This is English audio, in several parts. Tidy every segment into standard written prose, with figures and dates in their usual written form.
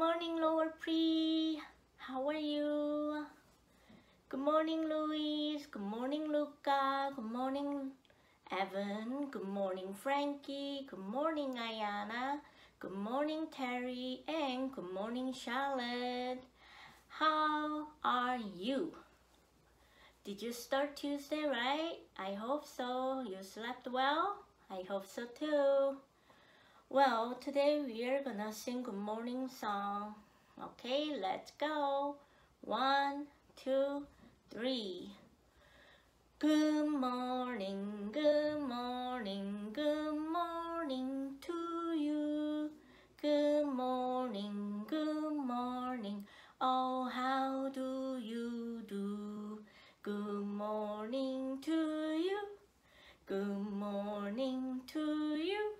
morning, Lower Pre. How are you? Good morning, Luis. Good morning, Luca. Good morning, Evan. Good morning, Frankie. Good morning, Ayana. Good morning, Terry. And good morning, Charlotte. How are you? Did you start Tuesday right? I hope so. You slept well? I hope so too. Well, today we are gonna sing good morning song. Okay, let's go. 1, 2, 3. Good morning, good morning, good morning to you. Good morning, good morning. Oh, how do you do? Good morning to you. Good morning to you.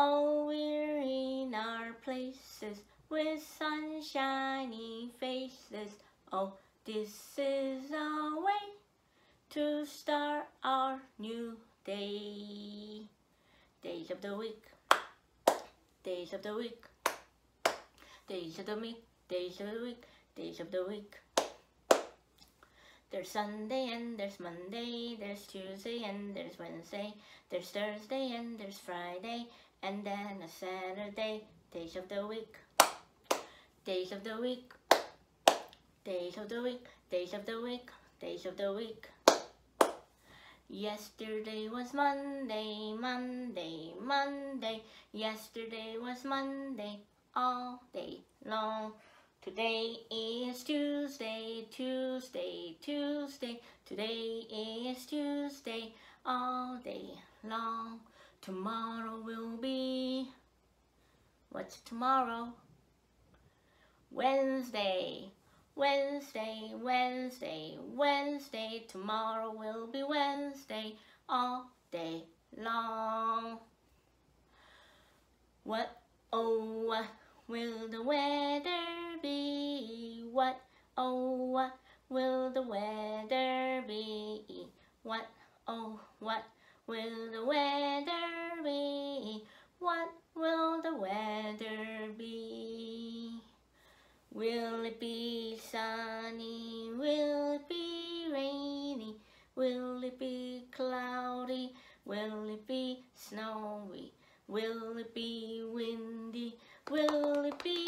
Oh, we're in our places with sunshiny faces. Oh, this is our way to start our new day. Days of the week, days of the week, days of the week, days of the week, days of the week. There's Sunday and there's Monday, there's Tuesday and there's Wednesday, there's Thursday and there's Friday, and then a Saturday. Days of the week, days of the week, days of the week, days of the week, days of the week. Yesterday was Monday, Monday, Monday. Yesterday was Monday, all day long. Today is Tuesday, Tuesday, Tuesday. Today is Tuesday, all day long. Tomorrow will be, what's tomorrow? Wednesday, Wednesday, Wednesday, Wednesday. Tomorrow will be Wednesday, all day long. What, oh, what will the weather be? What, oh, what will the weather be? What, oh, what will the weather be? What will the weather be? Will it be sunny? Will it be rainy? Will it be cloudy? Will it be snowy? Will it be windy? Will it be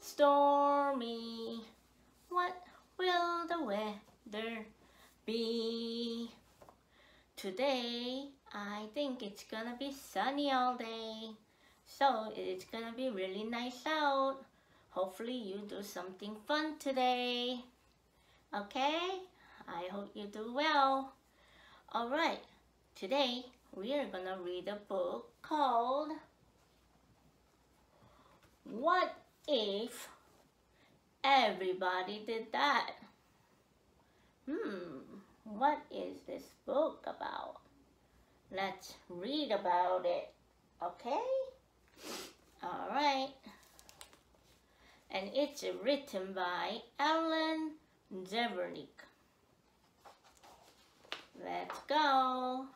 stormy? What will the weather be? Today, I think it's gonna be sunny all day. So it's gonna be really nice out. Hopefully you do something fun today. Okay? I hope you do well. Alright, today we are gonna read a book called What If Everybody Did That? What is this book about? Let's read about it. Okay? Alright. And it's written by Ellen Devernick. Let's go.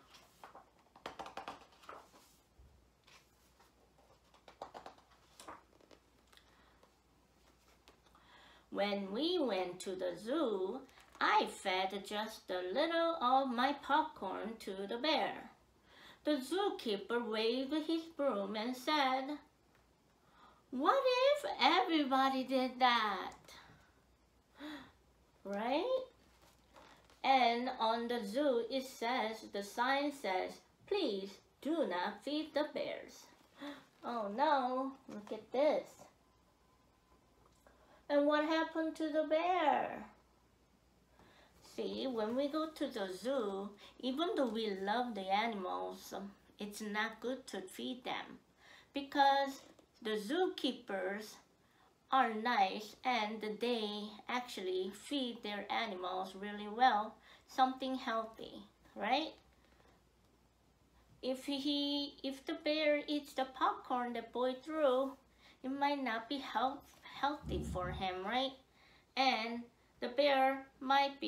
When we went to the zoo, I fed just a little of my popcorn to the bear. The zookeeper waved his broom and said, "What if everybody did that?" Right? And on the zoo it says, the sign says, "Please do not feed the bears." Oh no, look at this. And what happened to the bear? See, when we go to the zoo, even though we love the animals, it's not good to feed them because the zookeepers are nice and they actually feed their animals really well, something healthy, right? If the bear eats the popcorn the boy threw, it might not be healthy for him, right? And the bear might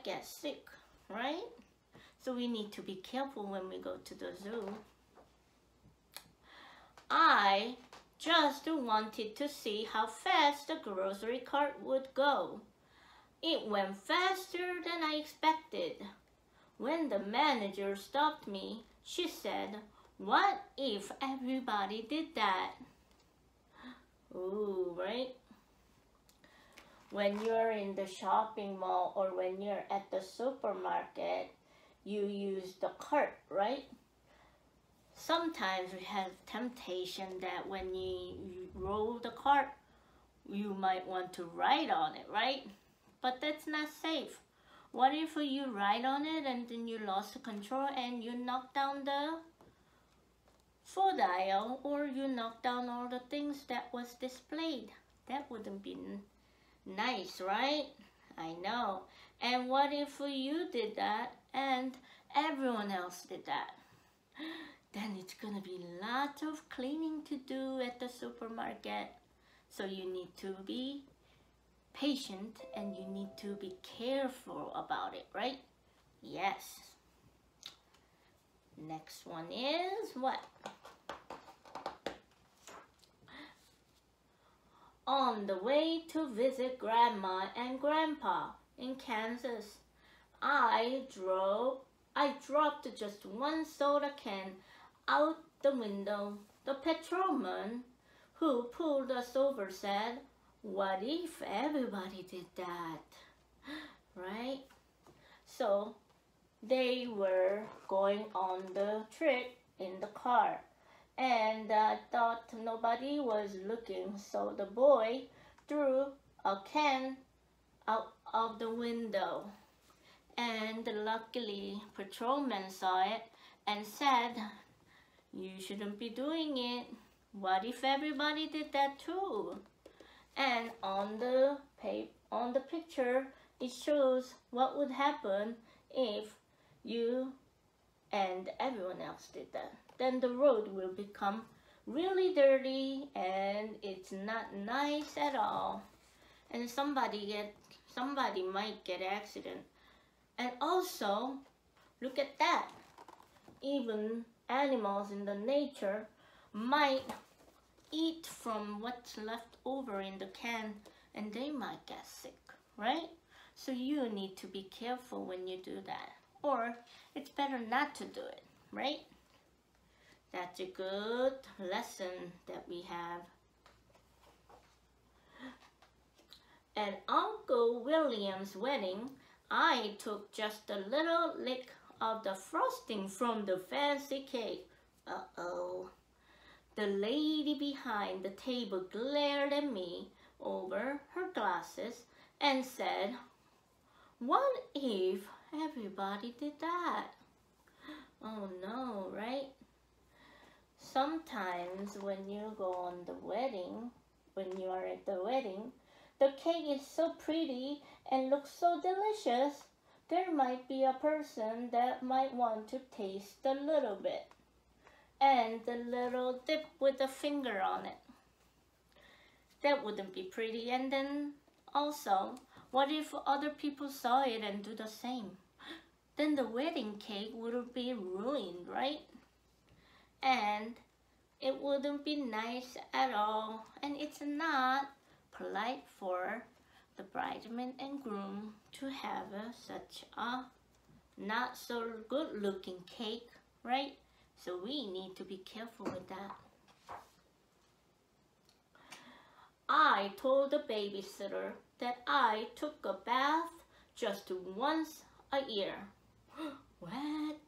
get sick, right? So we need to be careful when we go to the zoo. I just wanted to see how fast the grocery cart would go. It went faster than I expected. When the manager stopped me, she said, "What if everybody did that?" Ooh, right? When you're in the shopping mall or when you're at the supermarket, you use the cart, right? Sometimes we have temptation that when you roll the cart, you might want to ride on it, right? But that's not safe. What if you ride on it and then you lost control and you knock down the food aisle, or you knock down all the things that was displayed? That wouldn't be nice, right? I know. And what if you did that and everyone else did that? Then it's gonna be lots of cleaning to do at the supermarket. So you need to be patient and you need to be careful about it, right? Yes. Next one is what? On the way to visit Grandma and Grandpa in Kansas, I dropped just one soda can out the window. The patrolman who pulled us over said, "What if everybody did that?" Right? So they were going on the trip in the car, and thought nobody was looking, so the boy threw a can out of the window. And luckily, patrolman saw it and said, "You shouldn't be doing it. What if everybody did that too?" And on the picture, it shows what would happen if you and everyone else did that. Then the road will become really dirty and it's not nice at all. And somebody might get accident. And also, look at that. Even animals in the nature might eat from what's left over in the can and they might get sick, right? So you need to be careful when you do that. Or it's better not to do it, right? That's a good lesson that we have. At Uncle William's wedding, I took just a little lick of the frosting from the fancy cake. Uh-oh. The lady behind the table glared at me over her glasses and said, "What if everybody did that?" Oh no, right? Sometimes when you go on the wedding, when you are at the wedding, the cake is so pretty and looks so delicious, there might be a person that might want to taste a little bit. And the little dip with a finger on it. That wouldn't be pretty. And then also, what if other people saw it and do the same? Then the wedding cake would be ruined, right? And it wouldn't be nice at all. And it's not polite for the bridesmaid and groom to have such a not so good looking cake, right? So we need to be careful with that. I told the babysitter that I took a bath just once a year. What?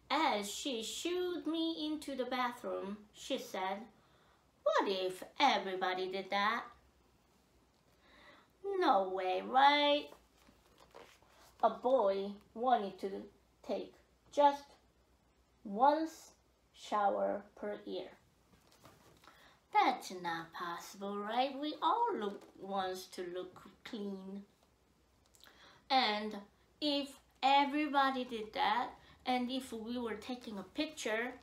As she shooed me into the bathroom, she said, "What if everybody did that?" No way, right? A boy wanted to take just once shower per year. That's not possible, right? We all wants to look clean. And if everybody did that, and if we were taking a picture,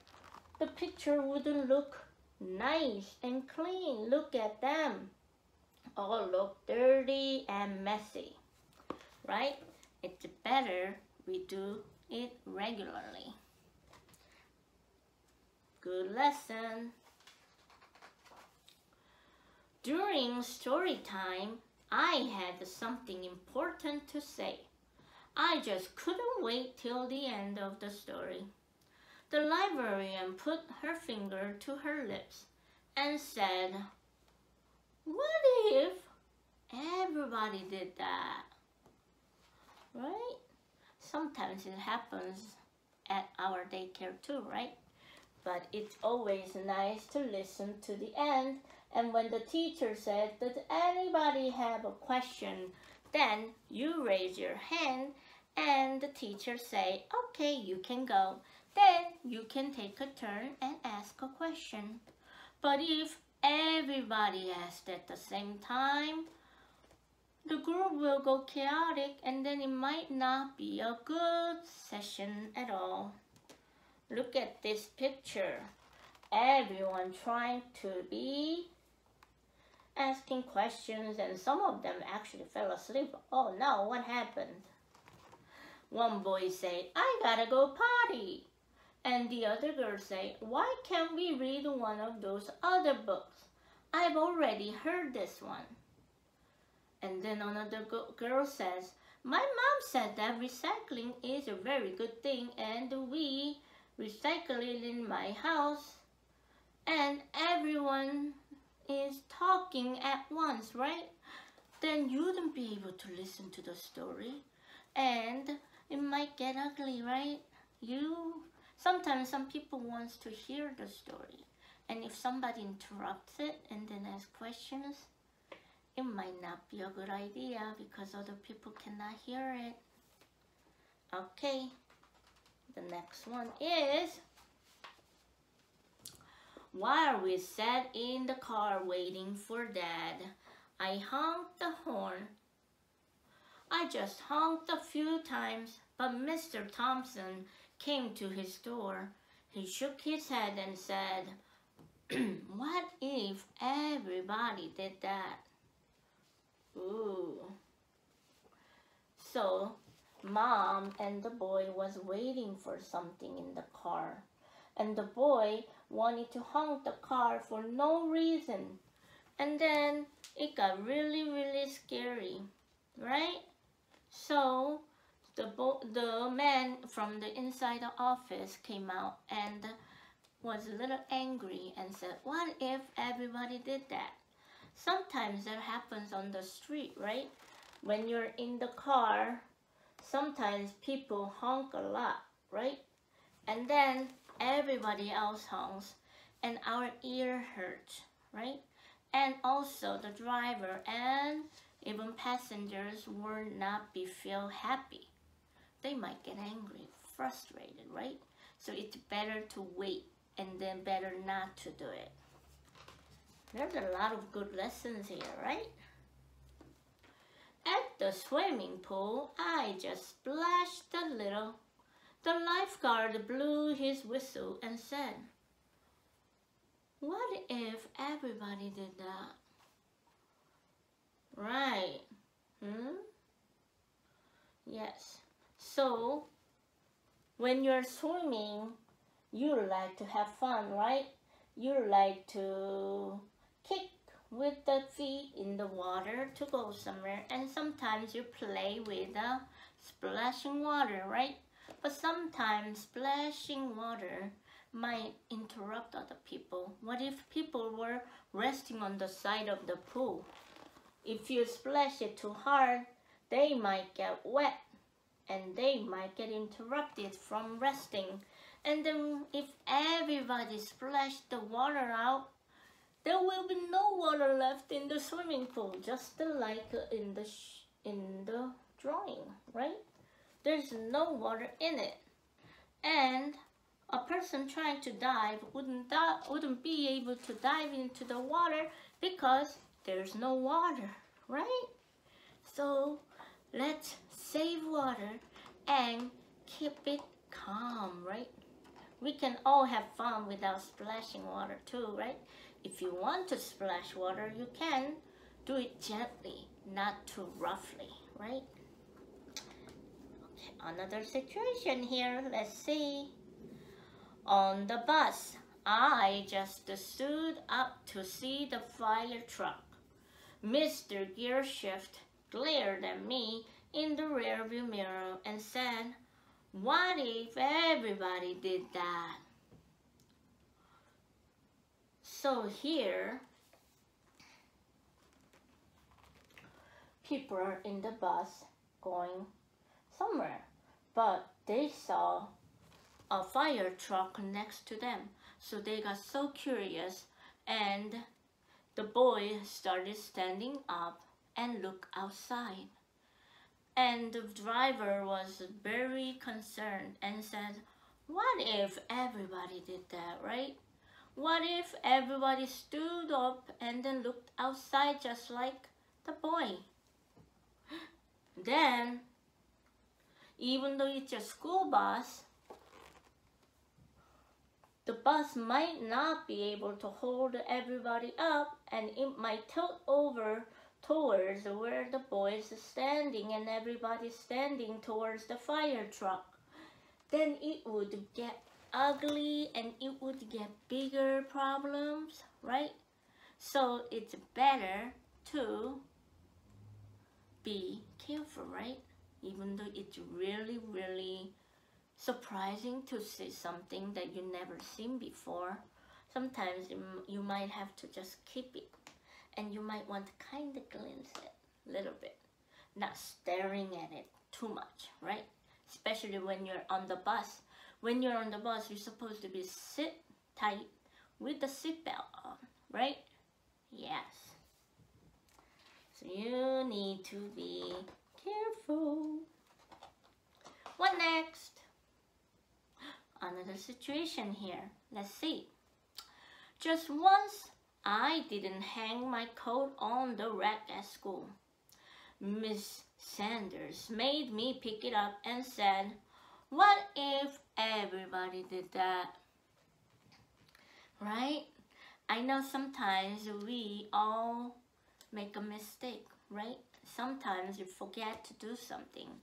the picture wouldn't look nice and clean. Look at them. All look dirty and messy, right? It's better we do it regularly. Good lesson. During story time, I had something important to say. I just couldn't wait till the end of the story. The librarian put her finger to her lips and said, "What if everybody did that?" Right? Sometimes it happens at our daycare too, right? But it's always nice to listen to the end. And when the teacher said, "Does anybody have a question?" then you raise your hand and the teacher say, "Okay, you can go." Then you can take a turn and ask a question. But if everybody asks at the same time, the group will go chaotic and then it might not be a good session at all. Look at this picture. Everyone trying to be asking questions, and some of them actually fell asleep. Oh no, what happened? One boy say, "I gotta go potty." And the other girl say, "Why can't we read one of those other books? I've already heard this one." And then another girl says, "My mom said that recycling is a very good thing and we recycle it in my house." And everyone is talking at once, right? Then you wouldn't be able to listen to the story and it might get ugly, right? Sometimes some people wants to hear the story, and if somebody interrupts it and then asks questions, it might not be a good idea because other people cannot hear it. Okay, the next one is, while we sat in the car waiting for Dad, I honked the horn. I just honked a few times, but Mr. Thompson came to his door. He shook his head and said, "What if everybody did that?" Ooh. So, Mom and the boy was waiting for something in the car. And the boy wanted to honk the car for no reason. And then it got really, really scary, right? So, the man from the inside the office came out and was a little angry and said, "What if everybody did that?" Sometimes that happens on the street, right? When you're in the car, sometimes people honk a lot, right? And then everybody else honks and our ear hurts, right? And also the driver and even passengers will not feel happy. They might get angry, frustrated, right? So it's better to wait and then better not to do it. There's a lot of good lessons here, right? At the swimming pool, I just splashed a little. The lifeguard blew his whistle and said, "What if everybody did that?" Right. Yes. So, when you're swimming, you like to have fun, right? You like to kick with the feet in the water to go somewhere, and sometimes you play with the splashing water, right? But sometimes splashing water might interrupt other people. What if people were resting on the side of the pool? If you splash it too hard, they might get wet and they might get interrupted from resting. And then if everybody splashed the water out, there will be no water left in the swimming pool, just like in the drawing, right? There's no water in it. And a person trying to dive wouldn't be able to dive into the water because there's no water, right? So let's save water and keep it calm, right? We can all have fun without splashing water too, right? If you want to splash water, you can do it gently, not too roughly, right? Okay, another situation here, let's see. On the bus, I just stood up to see the fire truck. Mr. Gearshift glared at me in the rearview mirror and said, "What if everybody did that?" So here, people are in the bus going somewhere, but they saw a fire truck next to them. So they got so curious, and the boy started standing up and looked outside. And the driver was very concerned and said, "What if everybody did that, right? What if everybody stood up and then looked outside just like the boy?" Then, even though it's a school bus, the bus might not be able to hold everybody up, and it might tilt over towards where the boy is standing and everybody's standing towards the fire truck. Then it would get ugly and it would get bigger problems, right? So it's better to be careful, right? Even though it's really, really surprising to see something that you never seen before, sometimes you might have to just keep it, and you might want to kind of glimpse it a little bit, not staring at it too much, right? Especially when you're on the bus. When you're on the bus, you're supposed to be sit tight with the seatbelt on, right? Yes. So you need to be careful. What next? Another situation here. Let's see. Just once, I didn't hang my coat on the rack at school. Miss Sanders made me pick it up and said, "What if everybody did that?" Right? I know sometimes we all make a mistake, right? Sometimes you forget to do something.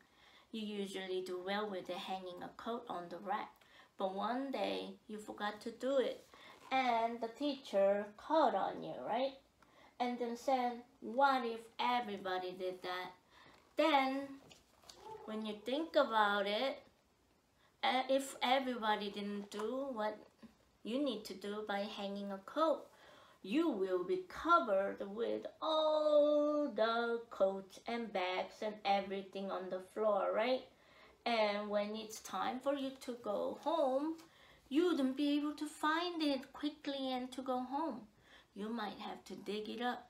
You usually do well with hanging a coat on the rack. But one day you forgot to do it, and the teacher called on you, right? And then said, "What if everybody did that?" Then, when you think about it, if everybody didn't do what you need to do by hanging a coat, you will be covered with all the coats and bags and everything on the floor, right? And when it's time for you to go home, you wouldn't be able to find it quickly and to go home. You might have to dig it up.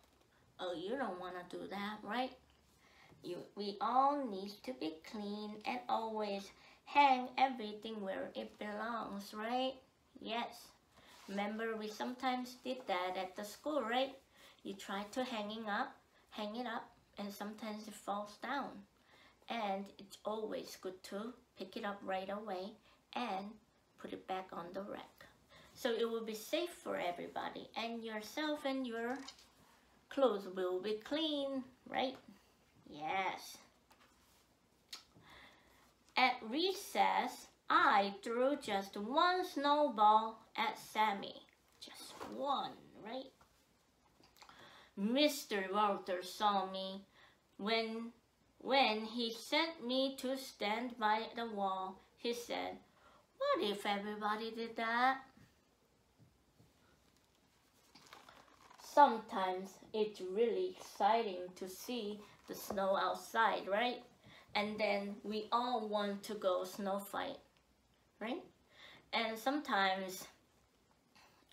Oh, you don't want to do that, right? We all need to be clean and always hang everything where it belongs, right? Yes. Remember, we sometimes did that at the school, right? You try to hang it up, and sometimes it falls down. And it's always good to pick it up right away and put it back on the rack. So it will be safe for everybody, and yourself and your clothes will be clean, right? Yes. At recess, I threw just one snowball at Sammy. Just one, right? Mr. Walter saw me when he sent me to stand by the wall. He said, "What if everybody did that?" Sometimes it's really exciting to see the snow outside, right? And then we all want to go snow fight, right? And sometimes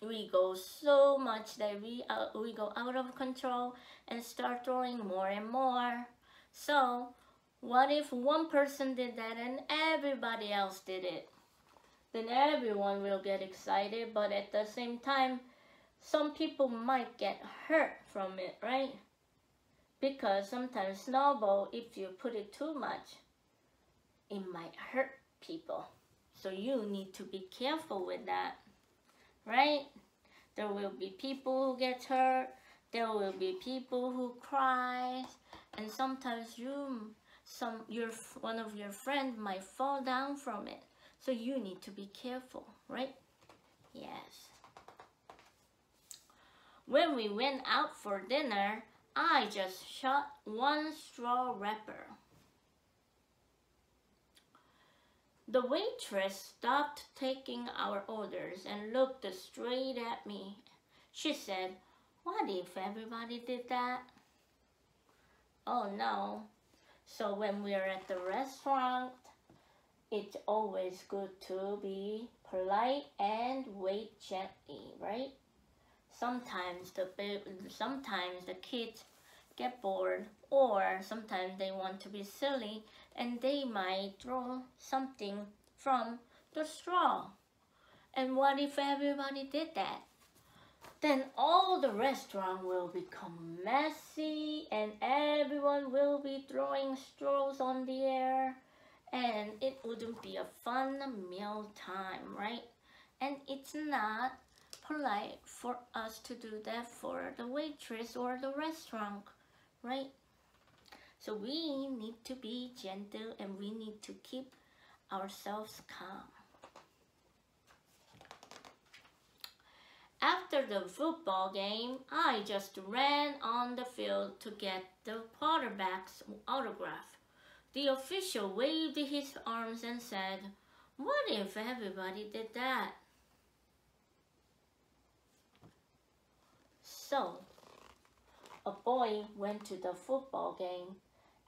we go so much that we go out of control and start throwing more and more. So what if one person did that and everybody else did it? Then everyone will get excited, but at the same time, some people might get hurt from it, right? Because sometimes snowball, if you put it too much, it might hurt people. So you need to be careful with that, right? There will be people who get hurt. There will be people who cry, and sometimes one of your friends might fall down from it. So you need to be careful, right? Yes. When we went out for dinner, I just shot one straw wrapper. The waitress stopped taking our orders and looked straight at me. She said, "What if everybody did that?" Oh no. So when we're at the restaurant, it's always good to be polite and wait gently, right? Sometimes the kids get bored, or sometimes they want to be silly and they might throw something from the straw. And what if everybody did that? Then all the restaurant will become messy and everyone will be throwing straws on the air, and it wouldn't be a fun meal time, right? And it's not polite for us to do that for the waitress or the restaurant, right? So we need to be gentle and we need to keep ourselves calm. After the football game, I just ran on the field to get the quarterback's autograph. The official waved his arms and said, "What if everybody did that?" So, a boy went to the football game,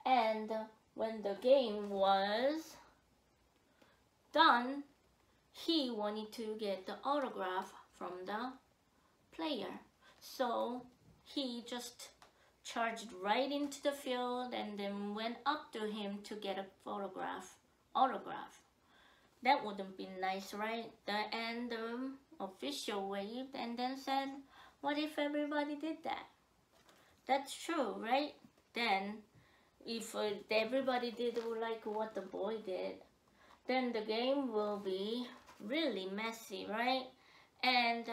and when the game was done, he wanted to get the autograph from the player. So he just charged right into the field and then went up to him to get a autograph. That wouldn't be nice, right? And the official waved and then said, "What if everybody did that?" That's true, right? Then if everybody did like what the boy did, then the game will be really messy, right? And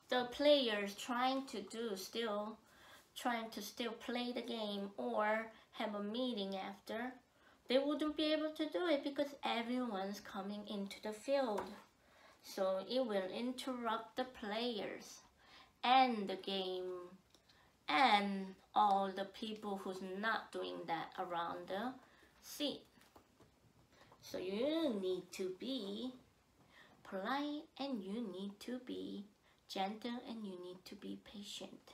the players trying to still play the game or have a meeting after, they wouldn't be able to do it because everyone's coming into the field. So it will interrupt the players and the game and all the people who's not doing that around the seat. So you need to be polite and you need to be gentle and you need to be patient.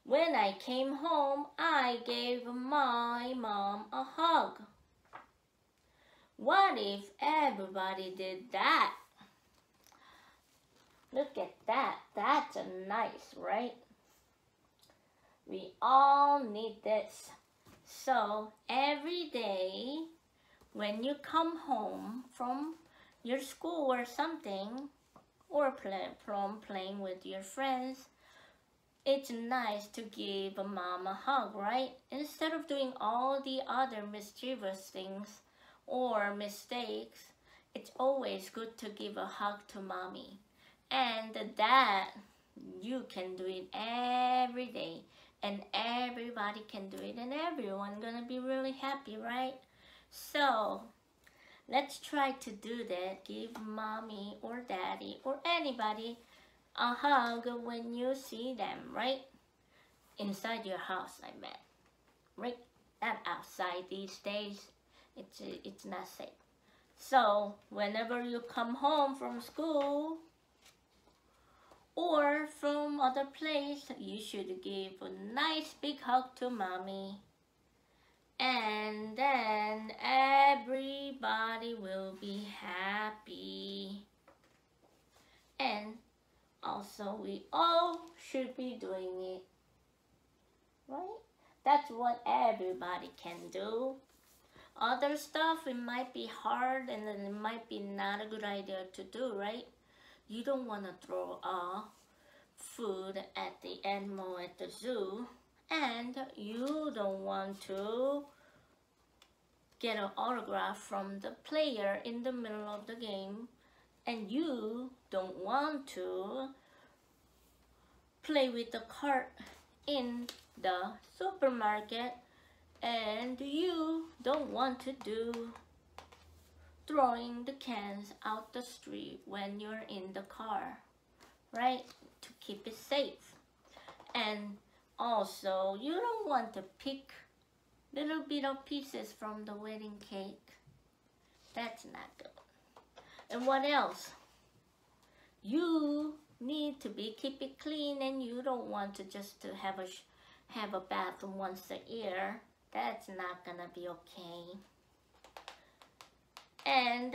When I came home, I gave my mom a hug. What if everybody did that? Look at that. That's nice, right? We all need this. So every day when you come home from your school or something, or from playing with your friends, it's nice to give a mom a hug, right? Instead of doing all the other mischievous things or mistakes, it's always good to give a hug to mommy. And that you can do it every day, and everybody can do it, and everyone's gonna be really happy, right? So let's try to do that. Give mommy or daddy or anybody a hug when you see them, right? Inside your house, I meant, right? Not outside these days. It's not safe. So whenever you come home from school or from other place, you should give a nice big hug to mommy. And then everybody will be happy. And also we all should be doing it, right? That's what everybody can do. Other stuff, it might be hard and then it might be not a good idea to do, right? You don't want to throw food at the animal at the zoo, and you don't want to get an autograph from the player in the middle of the game, and you don't want to play with the cart in the supermarket, and you don't want to do throwing the cans out the street when you're in the car, right? To keep it safe. And also, you don't want to pick little bit of pieces from the wedding cake. That's not good. And what else? You need to keep it clean, and you don't want to just to have a bathroom once a year. That's not gonna be okay. And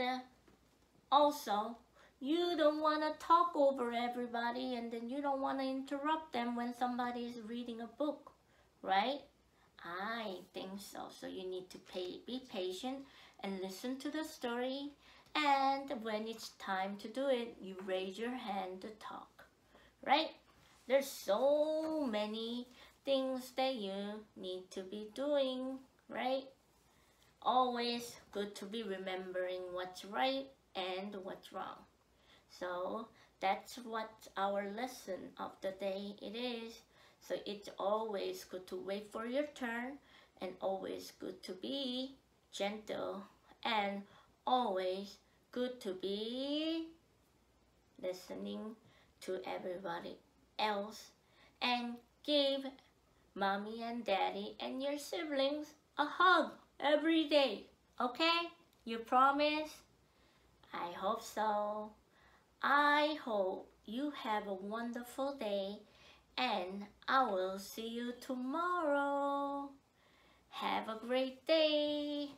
also, you don't want to talk over everybody, and then you don't want to interrupt them when somebody is reading a book, right? I think so. So you need to be patient and listen to the story. And when it's time to do it, you raise your hand to talk, right? There's so many things that you need to be doing, right? Always good to be remembering what's right and what's wrong. So that's what our lesson of the day it is. So it's always good to wait for your turn, and always good to be gentle, and always good to be listening to everybody else, and give mommy and daddy and your siblings a hug every day. Okay? You promise? I hope so. I hope you have a wonderful day, and I will see you tomorrow. Have a great day.